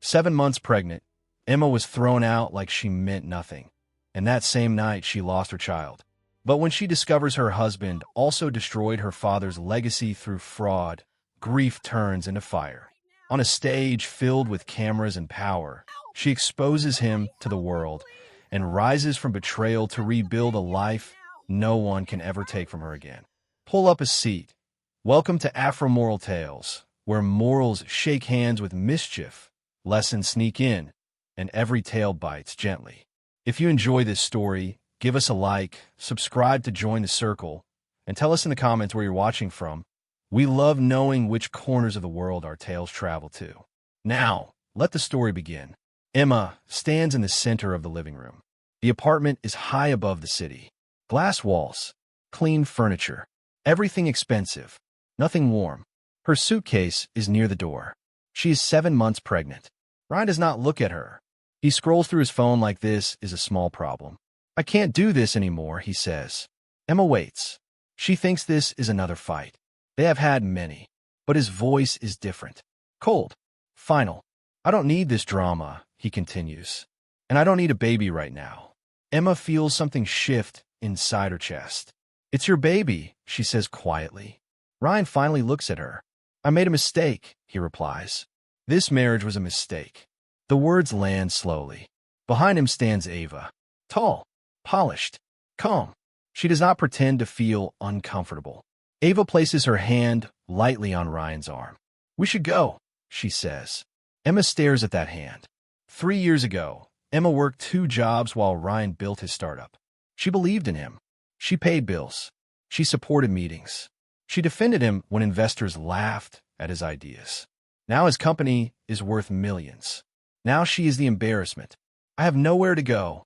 7 months pregnant, Emma was thrown out like she meant nothing, and that same night she lost her child. But when she discovers her husband also destroyed her father's legacy through fraud, grief turns into fire. On a stage filled with cameras and power, she exposes him to the world and rises from betrayal to rebuild a life no one can ever take from her again. Pull up a seat. Welcome to Afro-Moral Tales, where morals shake hands with mischief, lessons sneak in, and every tale bites gently. If you enjoy this story, give us a like, subscribe to join the circle, and tell us in the comments where you're watching from. We love knowing which corners of the world our tales travel to. Now, let the story begin. Emma stands in the center of the living room. The apartment is high above the city. Glass walls, clean furniture, everything expensive, nothing warm. Her suitcase is near the door. She is 7 months pregnant. Ryan does not look at her. He scrolls through his phone like this is a small problem. I can't do this anymore, he says. Emma waits. She thinks this is another fight. They have had many, but his voice is different. Cold. Final. I don't need this drama, he continues. And I don't need a baby right now. Emma feels something shift inside her chest. It's your baby, she says quietly. Ryan finally looks at her. I made a mistake, he replies. This marriage was a mistake. The words land slowly. Behind him stands Ava. Tall, polished, calm. She does not pretend to feel uncomfortable. Ava places her hand lightly on Ryan's arm. We should go, she says. Emma stares at that hand. 3 years ago, Emma worked 2 jobs while Ryan built his startup. She believed in him. She paid bills. She supported meetings. She defended him when investors laughed at his ideas. Now his company is worth millions. Now she is the embarrassment. I have nowhere to go,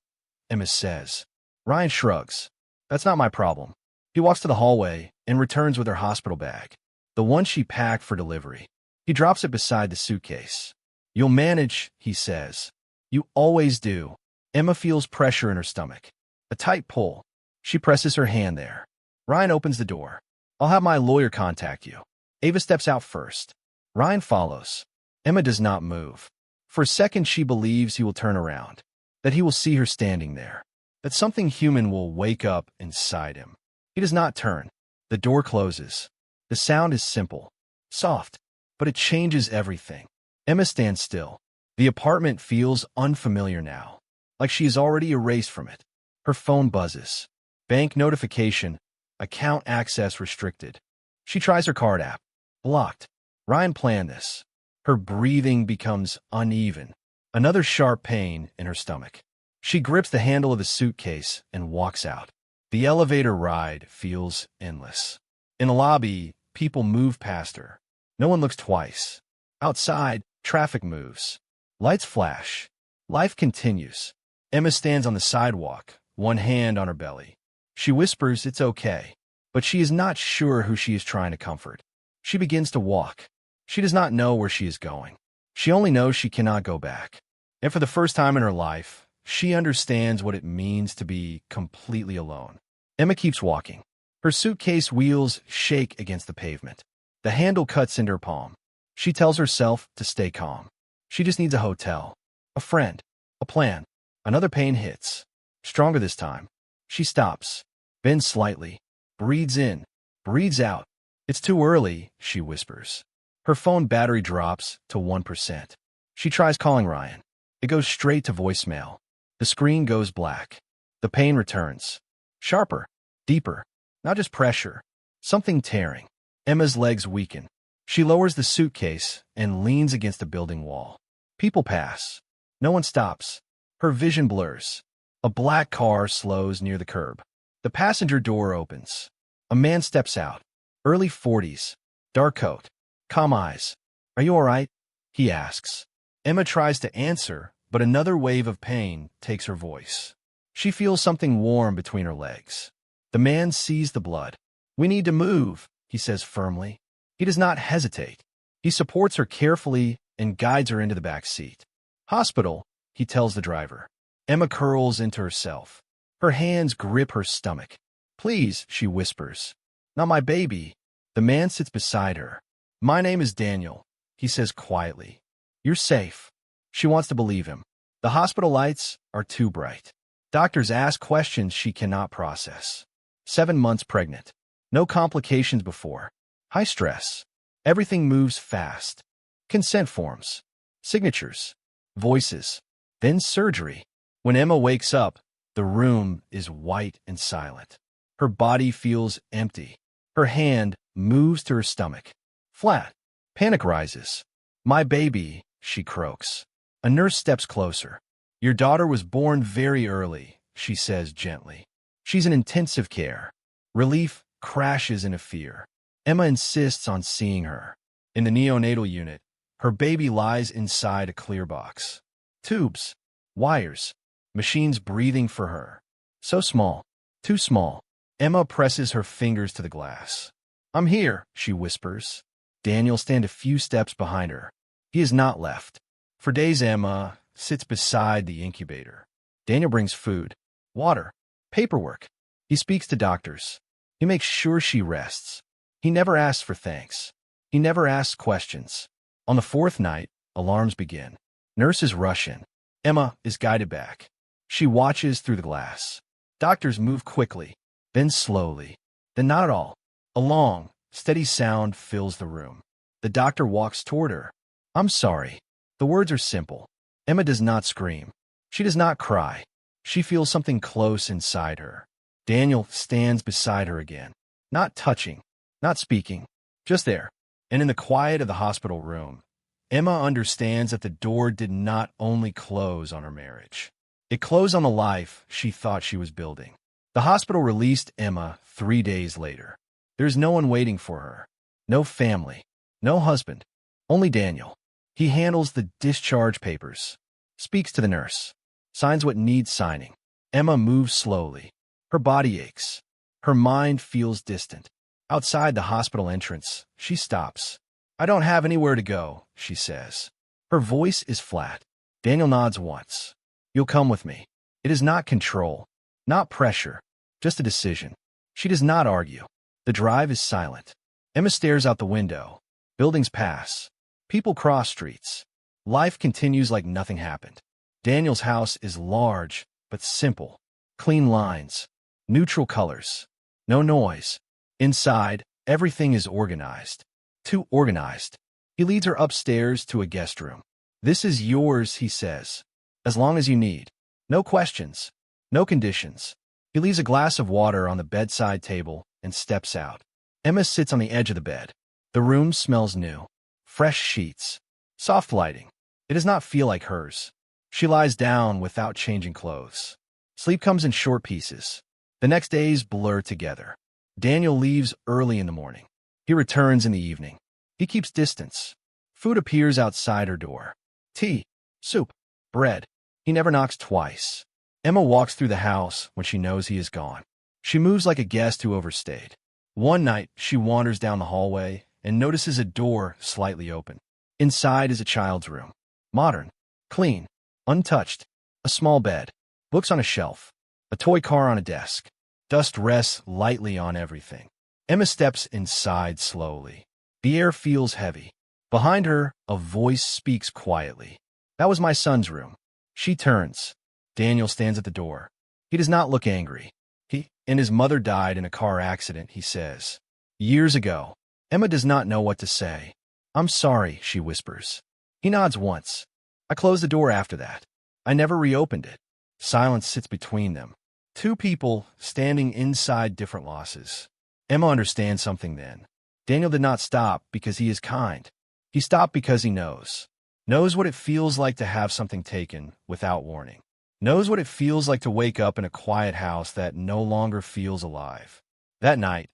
Emma says. Ryan shrugs. That's not my problem. He walks to the hallway and returns with her hospital bag, the one she packed for delivery. He drops it beside the suitcase. You'll manage, he says. You always do. Emma feels pressure in her stomach. A tight pull. She presses her hand there. Ryan opens the door. I'll have my lawyer contact you. Ava steps out first. Ryan follows. Emma does not move. For a second, she believes he will turn around, that he will see her standing there, that something human will wake up inside him. He does not turn. The door closes. The sound is simple, soft, but it changes everything. Emma stands still. The apartment feels unfamiliar now, like she is already erased from it. Her phone buzzes. Bank notification. Account access restricted. She tries her card app. Blocked. Ryan planned this. Her breathing becomes uneven. Another sharp pain in her stomach. She grips the handle of the suitcase and walks out. The elevator ride feels endless. In the lobby, people move past her. No one looks twice. Outside, traffic moves. Lights flash. Life continues. Emma stands on the sidewalk, one hand on her belly. She whispers it's okay, but she is not sure who she is trying to comfort. She begins to walk. She does not know where she is going. She only knows she cannot go back. And for the first time in her life, she understands what it means to be completely alone. Emma keeps walking. Her suitcase wheels shake against the pavement. The handle cuts into her palm. She tells herself to stay calm. She just needs a hotel, a friend, a plan. Another pain hits. Stronger this time. She stops, bends slightly, breathes in, breathes out. It's too early, she whispers. Her phone battery drops to 1%. She tries calling Ryan. It goes straight to voicemail. The screen goes black. The pain returns. Sharper, deeper, not just pressure, something tearing. Emma's legs weaken. She lowers the suitcase and leans against a building wall. People pass. No one stops. Her vision blurs. A black car slows near the curb. The passenger door opens. A man steps out. Early 40s. Dark coat. Calm eyes. Are you all right? He asks. Emma tries to answer, but another wave of pain takes her voice. She feels something warm between her legs. The man sees the blood. We need to move, he says firmly. He does not hesitate. He supports her carefully and guides her into the back seat. Hospital, he tells the driver. Emma curls into herself. Her hands grip her stomach. Please, she whispers. Not my baby. The man sits beside her. My name is Daniel, he says quietly. You're safe. She wants to believe him. The hospital lights are too bright. Doctors ask questions she cannot process. 7 months pregnant. No complications before. High stress. Everything moves fast. Consent forms. Signatures. Voices. Then surgery. When Emma wakes up, the room is white and silent. Her body feels empty. Her hand moves to her stomach. Flat. Panic rises. "My baby," she croaks. A nurse steps closer. "Your daughter was born very early," she says gently. "She's in intensive care." Relief crashes into fear. Emma insists on seeing her. In the neonatal unit, her baby lies inside a clear box. Tubes, wires, machines breathing for her. So small, too small. Emma presses her fingers to the glass. "I'm here," she whispers. Daniel stands a few steps behind her. He is not left. For days, Emma sits beside the incubator. Daniel brings food, water, paperwork. He speaks to doctors. He makes sure she rests. He never asks for thanks. He never asks questions. On the 4th night, alarms begin. Nurses rush in. Emma is guided back. She watches through the glass. Doctors move quickly, then slowly, then not at all. A long, steady sound fills the room. The doctor walks toward her. "I'm sorry." The words are simple. Emma does not scream. She does not cry. She feels something close inside her. Daniel stands beside her again. Not touching, not speaking, just there. And in the quiet of the hospital room, Emma understands that the door did not only close on her marriage. It closed on the life she thought she was building. The hospital released Emma 3 days later. There's no one waiting for her. No family. No husband. Only Daniel. He handles the discharge papers, speaks to the nurse, signs what needs signing. Emma moves slowly. Her body aches. Her mind feels distant. Outside the hospital entrance, she stops. "I don't have anywhere to go," she says. Her voice is flat. Daniel nods once. "You'll come with me." It is not control, not pressure, just a decision. She does not argue. The drive is silent. Emma stares out the window. Buildings pass. People cross streets. Life continues like nothing happened. Daniel's house is large, but simple. Clean lines. Neutral colors. No noise. Inside, everything is organized. Too organized. He leads her upstairs to a guest room. "This is yours," he says. "As long as you need. No questions. No conditions." He leaves a glass of water on the bedside table and steps out. Emma sits on the edge of the bed. The room smells new. Fresh sheets. Soft lighting. It does not feel like hers. She lies down without changing clothes. Sleep comes in short pieces. The next days blur together. Daniel leaves early in the morning. He returns in the evening. He keeps distance. Food appears outside her door. Tea, soup, bread. He never knocks twice. Emma walks through the house when she knows he is gone. She moves like a guest who overstayed. One night, she wanders down the hallway and notices a door slightly open. Inside is a child's room. Modern, clean, untouched. A small bed, books on a shelf, a toy car on a desk. Dust rests lightly on everything. Emma steps inside slowly. The air feels heavy. Behind her, a voice speaks quietly. "That was my son's room." She turns. Daniel stands at the door. He does not look angry. He and his mother died in a car accident, he says. Years ago. Emma does not know what to say. "I'm sorry," she whispers. He nods once. "I closed the door after that. I never reopened it." Silence sits between them. Two people standing inside different losses. Emma understands something then. Daniel did not stop because he is kind. He stopped because he knows. Knows what it feels like to have something taken without warning. Knows what it feels like to wake up in a quiet house that no longer feels alive. That night,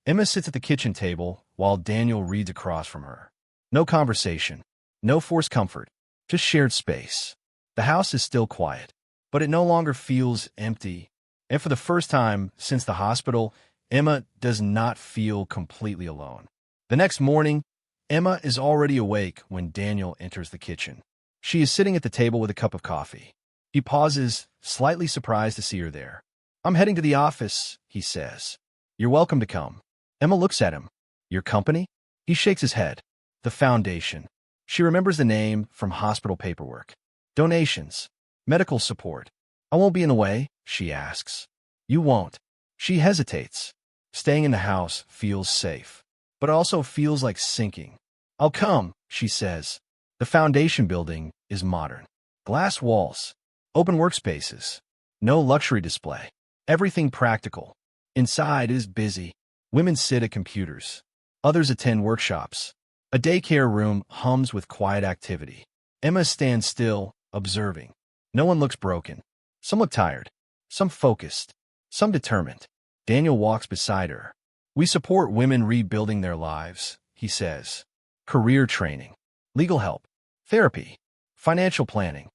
Emma sits at the kitchen table while Daniel reads across from her. No conversation. No forced comfort. Just shared space. The house is still quiet, but it no longer feels empty. And for the first time since the hospital, Emma does not feel completely alone. The next morning, Emma is already awake when Daniel enters the kitchen. She is sitting at the table with a cup of coffee. He pauses, slightly surprised to see her there. "I'm heading to the office," he says. "You're welcome to come." Emma looks at him. "Your company?" He shakes his head. "The Foundation." She remembers the name from hospital paperwork. Donations. Medical support. I won't be in the way, she asks. You won't. She hesitates. Staying in the house feels safe, but also feels like sinking. I'll come, she says. The foundation building is modern. Glass walls. Open workspaces. No luxury display. Everything practical. Inside is busy. Women sit at computers. Others attend workshops. A daycare room hums with quiet activity. Emma stands still, observing. No one looks broken. Some look tired. Some focused. Some determined. Daniel walks beside her. We support women rebuilding their lives, he says. Career training. Legal help. Therapy. Financial planning.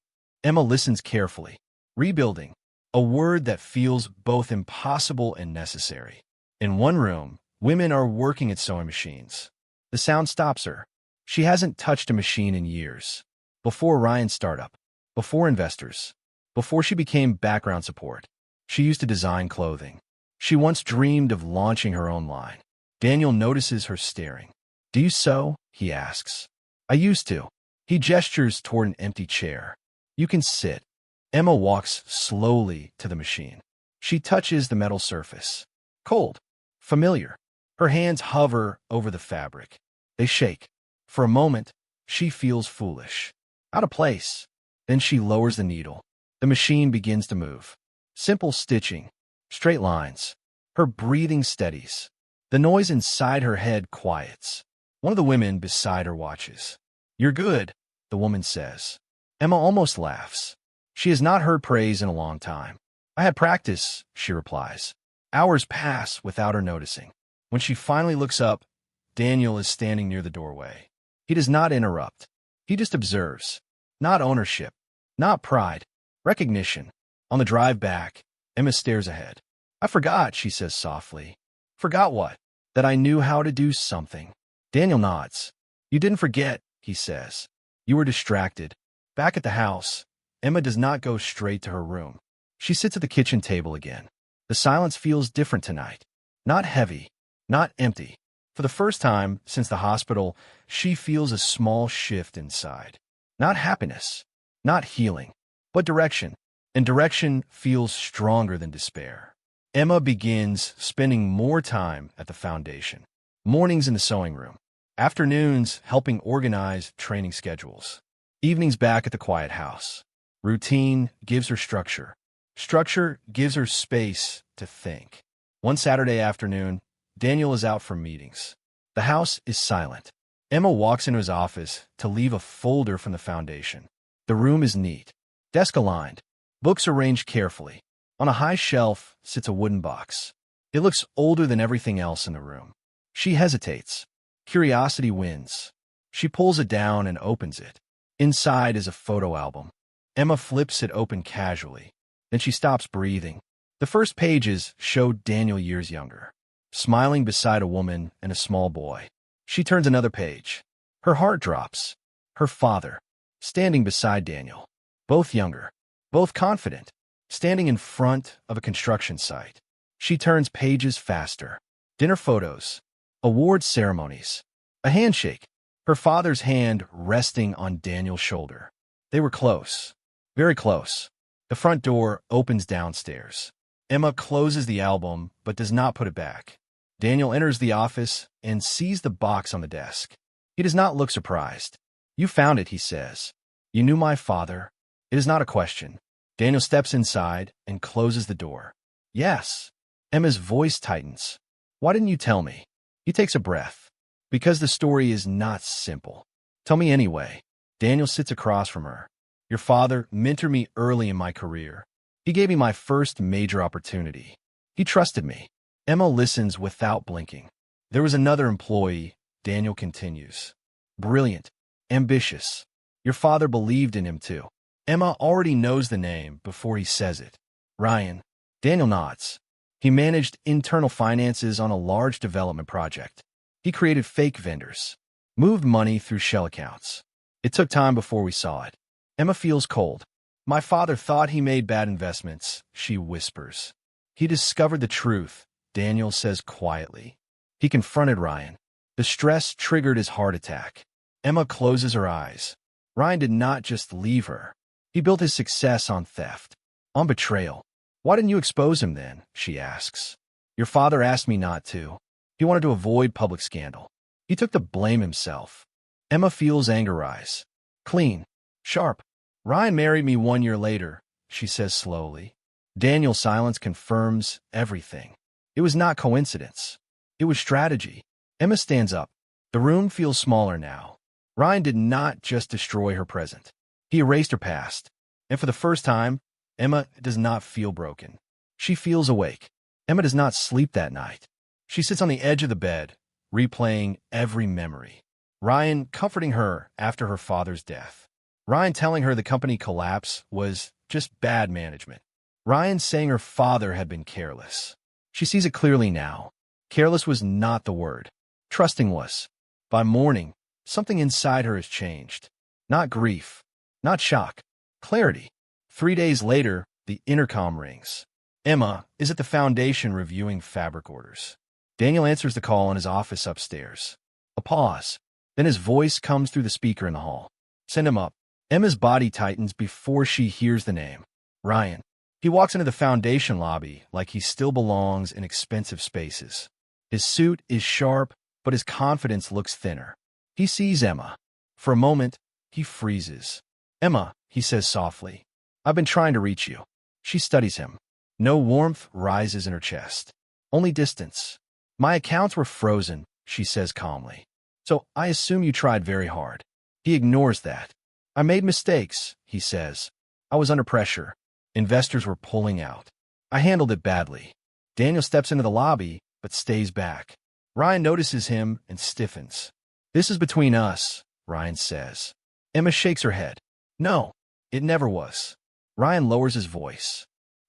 Emma listens carefully. Rebuilding. A word that feels both impossible and necessary. In one room, women are working at sewing machines. The sound stops her. She hasn't touched a machine in years. Before Ryan's startup. Before investors. Before she became background support. She used to design clothing. She once dreamed of launching her own line. Daniel notices her staring. Do you sew? He asks. I used to. He gestures toward an empty chair. You can sit. Emma walks slowly to the machine. She touches the metal surface. Cold. Familiar. Her hands hover over the fabric. They shake. For a moment, she feels foolish. Out of place. Then she lowers the needle. The machine begins to move. Simple stitching. Straight lines. Her breathing steadies. The noise inside her head quiets. One of the women beside her watches. You're good, the woman says. Emma almost laughs. She has not heard praise in a long time. I had practice, she replies. Hours pass without her noticing. When she finally looks up, Daniel is standing near the doorway. He does not interrupt. He just observes. Not ownership. Not pride. Recognition. On the drive back, Emma stares ahead. I forgot, she says softly. Forgot what? That I knew how to do something. Daniel nods. You didn't forget, he says. You were distracted. Back at the house, Emma does not go straight to her room. She sits at the kitchen table again. The silence feels different tonight. Not heavy. Not empty. For the first time since the hospital, she feels a small shift inside. Not happiness. Not healing. But direction. And direction feels stronger than despair. Emma begins spending more time at the foundation. Mornings in the sewing room. Afternoons helping organize training schedules. Evenings back at the quiet house. Routine gives her structure. Structure gives her space to think. One Saturday afternoon, Daniel is out for meetings. The house is silent. Emma walks into his office to leave a folder from the foundation. The room is neat. Desk aligned. Books arranged carefully. On a high shelf sits a wooden box. It looks older than everything else in the room. She hesitates. Curiosity wins. She pulls it down and opens it. Inside is a photo album. Emma flips it open casually. Then she stops breathing. The first pages show Daniel years younger, smiling beside a woman and a small boy. She turns another page. Her heart drops. Her father, standing beside Daniel. Both younger. Both confident. Standing in front of a construction site. She turns pages faster. Dinner photos. Award ceremonies. A handshake. Her father's hand resting on Daniel's shoulder. They were close. Very close. The front door opens downstairs. Emma closes the album, but does not put it back. Daniel enters the office and sees the box on the desk. He does not look surprised. You found it, he says. You knew my father. It is not a question. Daniel steps inside and closes the door. Yes. Emma's voice tightens. Why didn't you tell me? He takes a breath. Because the story is not simple. Tell me anyway. Daniel sits across from her. Your father mentored me early in my career. He gave me my first major opportunity. He trusted me. Emma listens without blinking. There was another employee, Daniel continues. Brilliant. Ambitious. Your father believed in him too. Emma already knows the name before he says it. Ryan. Daniel nods. He managed internal finances on a large development project. He created fake vendors. Moved money through shell accounts. It took time before we saw it. Emma feels cold. My father thought he made bad investments, she whispers. He discovered the truth, Daniel says quietly. He confronted Ryan. The stress triggered his heart attack. Emma closes her eyes. Ryan did not just leave her. He built his success on theft, on betrayal. Why didn't you expose him then? She asks. Your father asked me not to. He wanted to avoid public scandal. He took the blame himself. Emma feels anger rise. Clean. Sharp. Ryan married me 1 year later, she says slowly. Daniel's silence confirms everything. It was not coincidence. It was strategy. Emma stands up. The room feels smaller now. Ryan did not just destroy her present. He erased her past. And for the first time, Emma does not feel broken. She feels awake. Emma does not sleep that night. She sits on the edge of the bed, replaying every memory. Ryan comforting her after her father's death. Ryan telling her the company collapse was just bad management. Ryan saying her father had been careless. She sees it clearly now. Careless was not the word. Trusting was. By morning, something inside her has changed. Not grief. Not shock. Clarity. 3 days later, the intercom rings. Emma is at the foundation reviewing fabric orders. Daniel answers the call in his office upstairs. A pause. Then his voice comes through the speaker in the hall. Send him up. Emma's body tightens before she hears the name. Ryan. He walks into the foundation lobby like he still belongs in expensive spaces. His suit is sharp, but his confidence looks thinner. He sees Emma. For a moment, he freezes. Emma, he says softly. I've been trying to reach you. She studies him. No warmth rises in her chest. Only distance. My accounts were frozen, she says calmly. So I assume you tried very hard. He ignores that. I made mistakes, he says. I was under pressure. Investors were pulling out. I handled it badly. Daniel steps into the lobby, but stays back. Ryan notices him and stiffens. This is between us, Ryan says. Emma shakes her head. No, it never was. Ryan lowers his voice.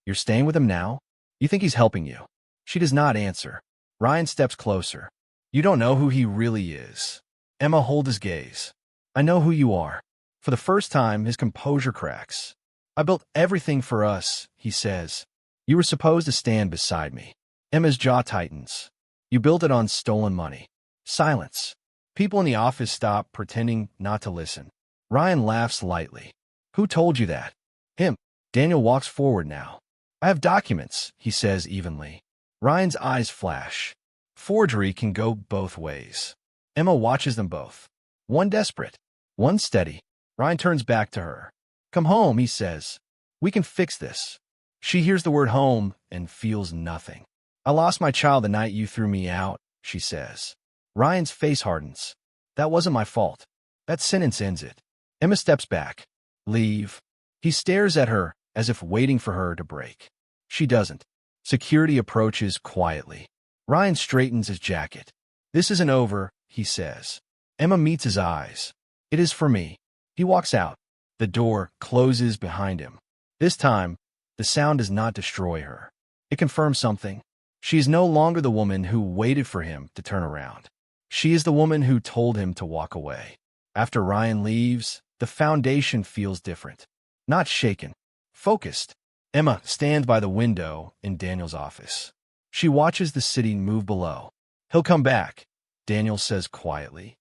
You're staying with him now? You think he's helping you? She does not answer. Ryan steps closer. You don't know who he really is. Emma holds his gaze. I know who you are. For the first time, his composure cracks. I built everything for us, he says. You were supposed to stand beside me. Emma's jaw tightens. You built it on stolen money. Silence. People in the office stop pretending not to listen. Ryan laughs lightly. Who told you that? Him. Daniel walks forward now. I have documents, he says evenly. Ryan's eyes flash. Forgery can go both ways. Emma watches them both. One desperate, one steady. Ryan turns back to her. Come home, he says. We can fix this. She hears the word home and feels nothing. I lost my child the night you threw me out, she says. Ryan's face hardens. That wasn't my fault. That sentence ends it. Emma steps back. Leave. He stares at her as if waiting for her to break. She doesn't. Security approaches quietly. Ryan straightens his jacket. This isn't over, he says. Emma meets his eyes. It is for me. He walks out. The door closes behind him. This time, the sound does not destroy her. It confirms something. She is no longer the woman who waited for him to turn around. She is the woman who told him to walk away. After Ryan leaves, the foundation feels different. Not shaken. Focused. Emma stands by the window in Daniel's office. She watches the city move below. He'll come back, Daniel says quietly.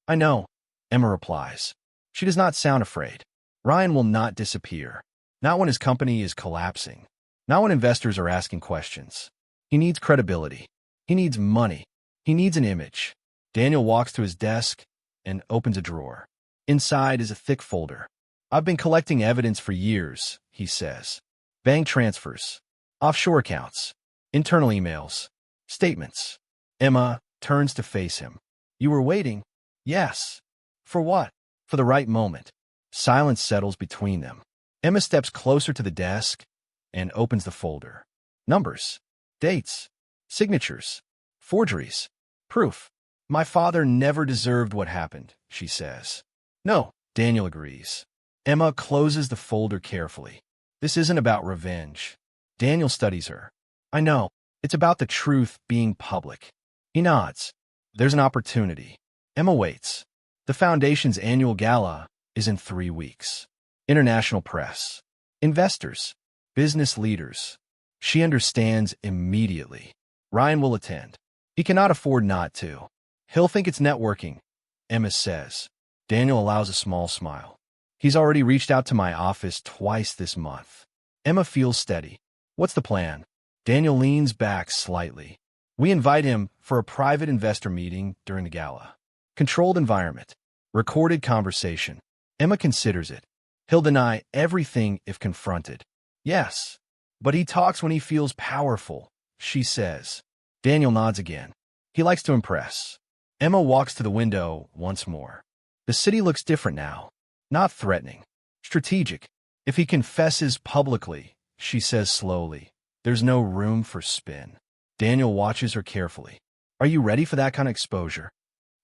I know, Emma replies. She does not sound afraid. Ryan will not disappear. Not when his company is collapsing. Not when investors are asking questions. He needs credibility. He needs money. He needs an image. Daniel walks to his desk and opens a drawer. Inside is a thick folder. I've been collecting evidence for years, he says. Bank transfers, offshore accounts, internal emails, statements. Emma turns to face him. You were waiting? Yes. For what? For the right moment. Silence settles between them. Emma steps closer to the desk and opens the folder. Numbers, dates, signatures, forgeries, proof. My father never deserved what happened, she says. No, Daniel agrees. Emma closes the folder carefully. This isn't about revenge. Daniel studies her. I know. It's about the truth being public. He nods. There's an opportunity. Emma waits. The Foundation's annual gala is in 3 weeks. International press. Investors. Business leaders. She understands immediately. Ryan will attend. He cannot afford not to. He'll think it's networking, Emma says. Daniel allows a small smile. He's already reached out to my office twice this month. Emma feels steady. What's the plan? Daniel leans back slightly. We invite him for a private investor meeting during the gala. Controlled environment. Recorded conversation. Emma considers it. He'll deny everything if confronted. Yes, but he talks when he feels powerful, she says. Daniel nods again. He likes to impress. Emma walks to the window once more. The city looks different now. Not threatening. Strategic. If he confesses publicly, she says slowly, there's no room for spin. Daniel watches her carefully. Are you ready for that kind of exposure?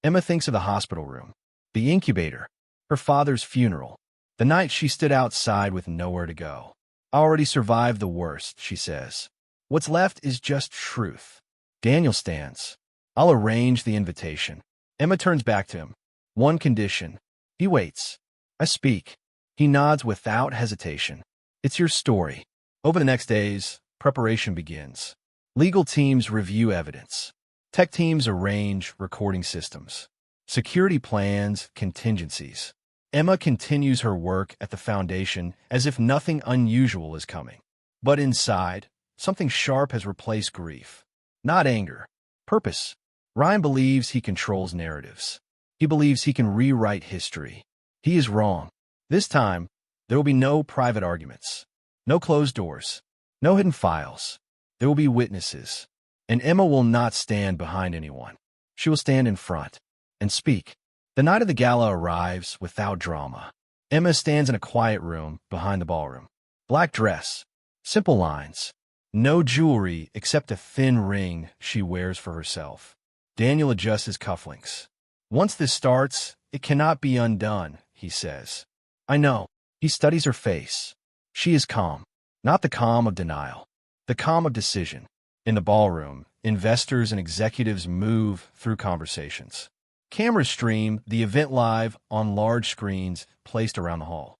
Emma thinks of the hospital room, the incubator, her father's funeral, the night she stood outside with nowhere to go. I already survived the worst, she says. What's left is just truth. Daniel stands. I'll arrange the invitation. Emma turns back to him. One condition. He waits. I speak. He nods without hesitation. It's your story. Over the next days, preparation begins. Legal teams review evidence. Tech teams arrange recording systems. Security plans, contingencies. Emma continues her work at the foundation as if nothing unusual is coming. But inside, something sharp has replaced grief. Not anger. Purpose. Ryan believes he controls narratives. He believes he can rewrite history. He is wrong. This time, there will be no private arguments. No closed doors. No hidden files. There will be witnesses. And Emma will not stand behind anyone. She will stand in front and speak. The night of the gala arrives without drama. Emma stands in a quiet room behind the ballroom. Black dress. Simple lines. No jewelry except a thin ring she wears for herself. Daniel adjusts his cufflinks. Once this starts, it cannot be undone, he says. I know. He studies her face. She is calm. Not the calm of denial. The calm of decision. In the ballroom, investors and executives move through conversations. Cameras stream the event live on large screens placed around the hall.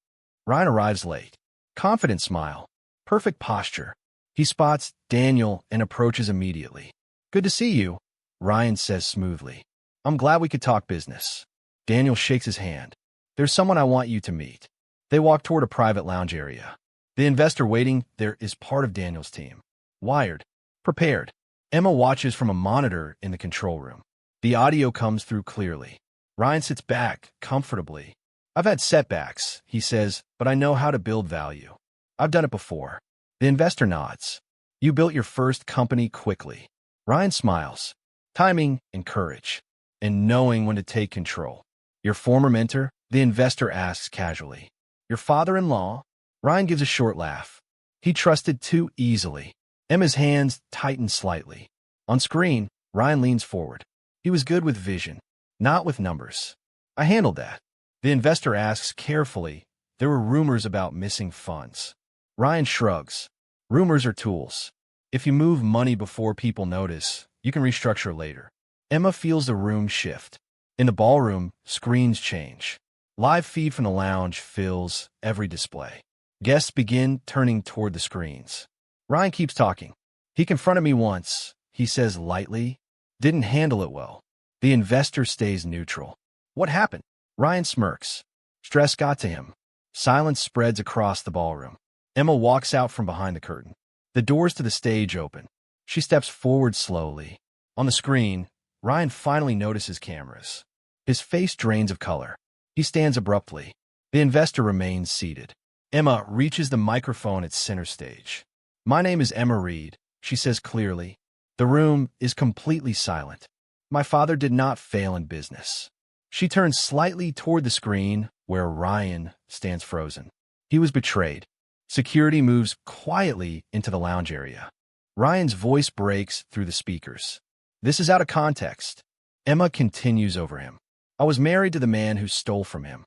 Ryan arrives late. Confident smile. Perfect posture. He spots Daniel and approaches immediately. Good to see you, Ryan says smoothly. I'm glad we could talk business. Daniel shakes his hand. There's someone I want you to meet. They walk toward a private lounge area. The investor waiting there is part of Daniel's team. Wired. Prepared. Emma watches from a monitor in the control room. The audio comes through clearly. Ryan sits back comfortably. I've had setbacks, he says, but I know how to build value. I've done it before. The investor nods. You built your first company quickly. Ryan smiles. Timing and courage. And knowing when to take control. Your former mentor? The investor asks casually. Your father-in-law? Ryan gives a short laugh. He trusted too easily. Emma's hands tighten slightly. On screen, Ryan leans forward. He was good with vision, not with numbers. I handled that. The investor asks carefully. There were rumors about missing funds. Ryan shrugs. Rumors are tools. If you move money before people notice, you can restructure later. Emma feels the room shift. In the ballroom, screens change. Live feed from the lounge fills every display. Guests begin turning toward the screens. Ryan keeps talking. He confronted me once, he says lightly. Didn't handle it well. The investor stays neutral. What happened? Ryan smirks. Stress got to him. Silence spreads across the ballroom. Emma walks out from behind the curtain. The doors to the stage open. She steps forward slowly. On the screen, Ryan finally notices cameras. His face drains of color. He stands abruptly. The investor remains seated. Emma reaches the microphone at center stage. My name is Emma Reed, she says clearly. The room is completely silent. My father did not fail in business. She turns slightly toward the screen where Ryan stands frozen. He was betrayed. Security moves quietly into the lounge area. Ryan's voice breaks through the speakers. This is out of context. Emma continues over him. I was married to the man who stole from him.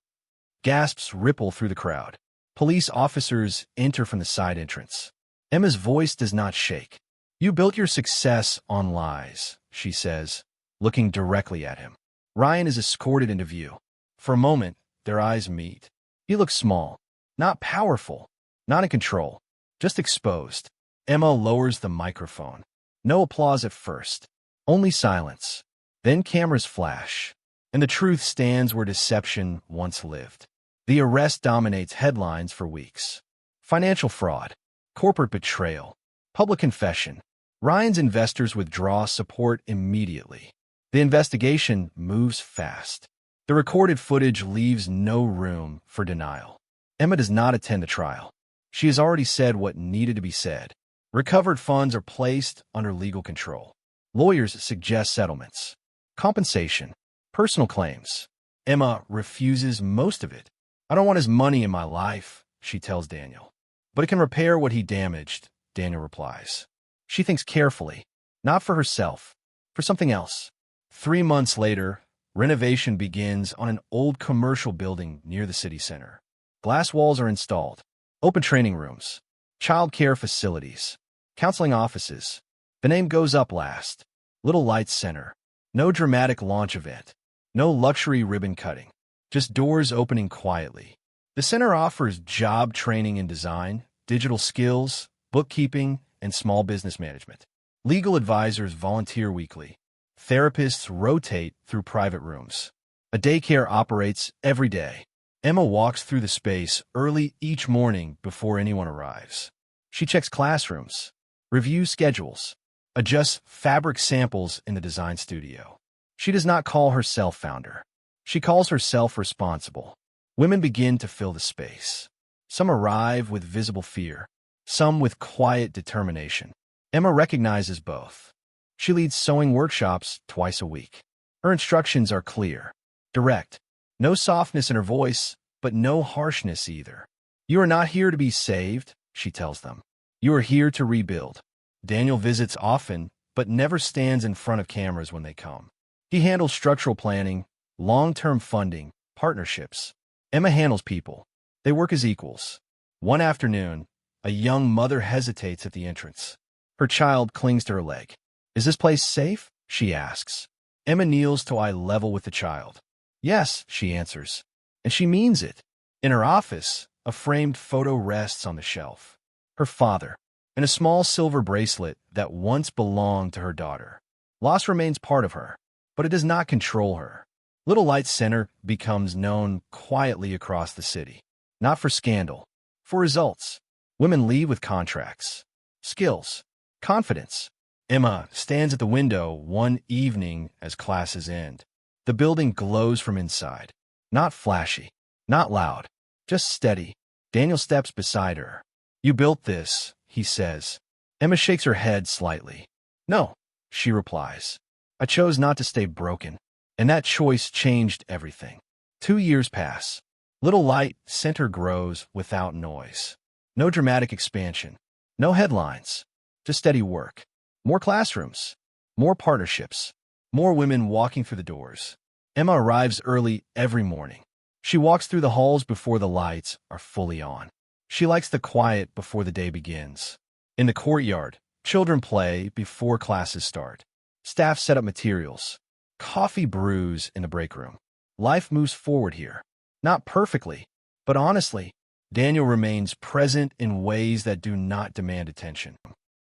Gasps ripple through the crowd. Police officers enter from the side entrance. Emma's voice does not shake. You built your success on lies, she says, looking directly at him. Ryan is escorted into view. For a moment, their eyes meet. He looks small, not powerful, not in control, just exposed. Emma lowers the microphone. No applause at first, only silence. Then cameras flash, and the truth stands where deception once lived. The arrest dominates headlines for weeks. Financial fraud, corporate betrayal, public confession. Ryan's investors withdraw support immediately. The investigation moves fast. The recorded footage leaves no room for denial. Emma does not attend the trial. She has already said what needed to be said. Recovered funds are placed under legal control. Lawyers suggest settlements. Compensation. Personal claims. Emma refuses most of it. I don't want his money in my life, she tells Daniel. But it can repair what he damaged, Daniel replies. She thinks carefully, not for herself, for something else. 3 months later, renovation begins on an old commercial building near the city center. Glass walls are installed, open training rooms, child care facilities, counseling offices. The name goes up last. Little Lights Center. No dramatic launch event. No luxury ribbon cutting. Just doors opening quietly. The center offers job training in design, digital skills, bookkeeping, and small business management. Legal advisors volunteer weekly. Therapists rotate through private rooms. A daycare operates every day. Emma walks through the space early each morning before anyone arrives. She checks classrooms, reviews schedules, adjusts fabric samples in the design studio. She does not call herself founder. She calls herself responsible. Women begin to fill the space. Some arrive with visible fear, some with quiet determination. Emma recognizes both. She leads sewing workshops twice a week. Her instructions are clear, direct. No softness in her voice, but no harshness either. You are not here to be saved, she tells them. You are here to rebuild. Daniel visits often, but never stands in front of cameras when they come. He handles structural planning, long-term funding, partnerships. Emma handles people. They work as equals. One afternoon, a young mother hesitates at the entrance. Her child clings to her leg. Is this place safe? She asks. Emma kneels to eye level with the child. Yes, she answers. And she means it. In her office, a framed photo rests on the shelf. Her father, and a small silver bracelet that once belonged to her daughter. Loss remains part of her, but it does not control her. Little Lights Center becomes known quietly across the city. Not for scandal, for results. Women leave with contracts, skills, confidence. Emma stands at the window one evening as classes end. The building glows from inside. Not flashy, not loud, just steady. Daniel steps beside her. You built this, he says. Emma shakes her head slightly. No, she replies. I chose not to stay broken. And that choice changed everything. 2 years pass. Little Light Center grows without noise. No dramatic expansion. No headlines. Just steady work. More classrooms. More partnerships. More women walking through the doors. Emma arrives early every morning. She walks through the halls before the lights are fully on. She likes the quiet before the day begins. In the courtyard, children play before classes start. Staff set up materials. Coffee brews in the break room. Life moves forward here. Not perfectly, but honestly. Daniel remains present in ways that do not demand attention.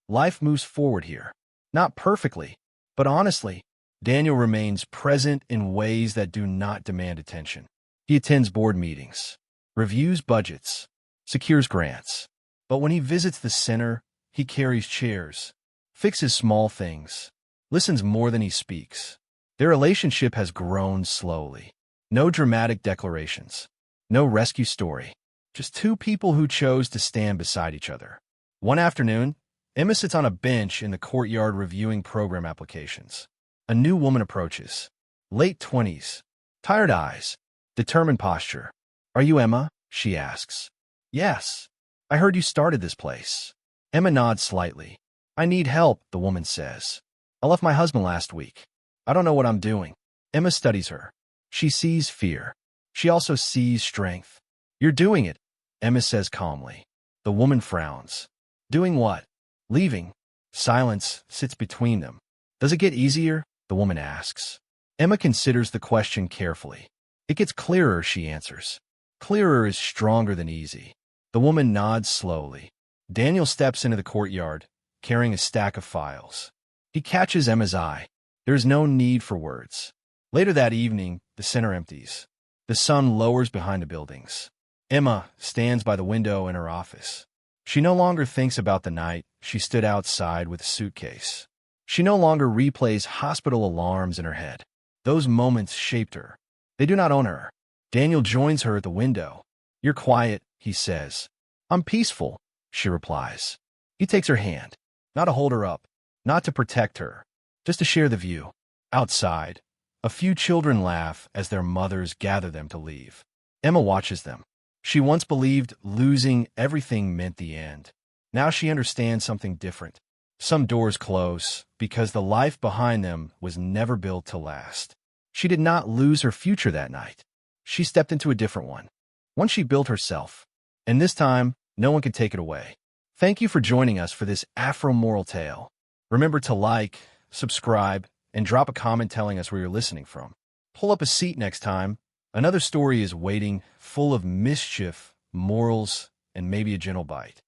Life moves forward here. Not perfectly, but honestly. Daniel remains present in ways that do not demand attention. He attends board meetings, reviews budgets, secures grants. But when he visits the center, he carries chairs, fixes small things, listens more than he speaks. Their relationship has grown slowly. No dramatic declarations. No rescue story. Just two people who chose to stand beside each other. One afternoon, Emma sits on a bench in the courtyard reviewing program applications. A new woman approaches. Late 20s. Tired eyes. Determined posture. Are you Emma? She asks. Yes. I heard you started this place. Emma nods slightly. I need help, the woman says. I left my husband last week. I don't know what I'm doing. Emma studies her. She sees fear. She also sees strength. You're doing it, Emma says calmly. The woman frowns. Doing what? Leaving. Silence sits between them. Does it get easier? The woman asks. Emma considers the question carefully. It gets clearer, she answers. Clearer is stronger than easy. The woman nods slowly. Daniel steps into the courtyard, carrying a stack of files. He catches Emma's eye. There is no need for words. Later that evening, the center empties. The sun lowers behind the buildings. Emma stands by the window in her office. She no longer thinks about the night she stood outside with a suitcase. She no longer replays hospital alarms in her head. Those moments shaped her. They do not own her. Daniel joins her at the window. "You're quiet," he says. "I'm peaceful," she replies. He takes her hand, not to hold her up, not to protect her, just to share the view. Outside, a few children laugh as their mothers gather them to leave. Emma watches them. She once believed losing everything meant the end. Now she understands something different. Some doors close because the life behind them was never built to last. She did not lose her future that night. She stepped into a different one she built herself. And this time, no one can take it away. Thank you for joining us for this Afro-moral tale. Remember to like, subscribe, and drop a comment telling us where you're listening from. Pull up a seat next time. Another story is waiting, full of mischief, morals, and maybe a gentle bite.